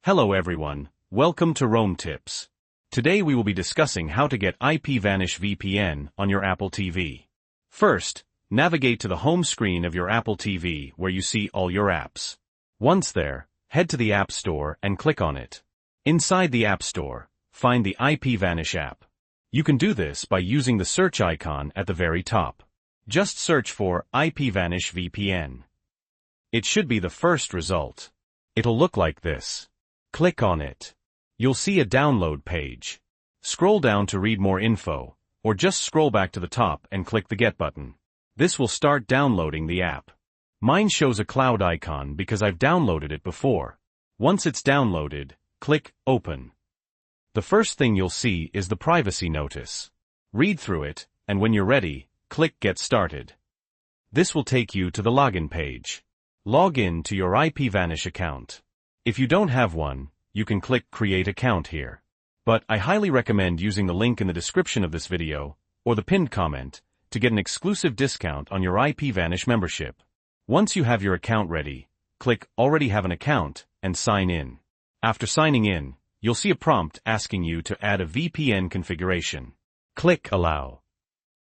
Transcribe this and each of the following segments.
Hello everyone, welcome to Roam Tips. Today we will be discussing how to get IPVanish VPN on your Apple TV. First, navigate to the home screen of your Apple TV where you see all your apps. Once there, head to the App Store and click on it. Inside the App Store, find the IPVanish app. You can do this by using the search icon at the very top. Just search for IPVanish VPN. It should be the first result. It'll look like this. Click on it. You'll see a download page. Scroll down to read more info, or just scroll back to the top and click the Get button. This will start downloading the app. Mine shows a cloud icon because I've downloaded it before. Once it's downloaded, click Open. The first thing you'll see is the privacy notice. Read through it, and when you're ready, click Get Started. This will take you to the login page. Log in to your IPVanish account. If you don't have one, you can click Create Account here. But I highly recommend using the link in the description of this video, or the pinned comment, to get an exclusive discount on your IPVanish membership. Once you have your account ready, click Already Have an Account and sign in. After signing in, you'll see a prompt asking you to add a VPN configuration. Click Allow.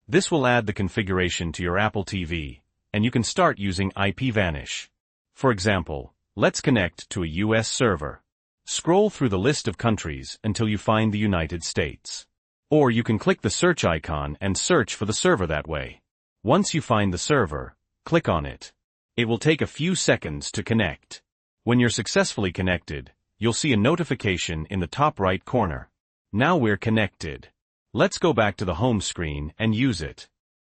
This will add the configuration to your Apple TV, and you can start using IPVanish. For example, let's connect to a US server. Scroll through the list of countries until you find the United States. Or you can click the search icon and search for the server that way. Once you find the server, click on it. It will take a few seconds to connect. When you're successfully connected, you'll see a notification in the top right corner. Now we're connected. Let's go back to the home screen and use it.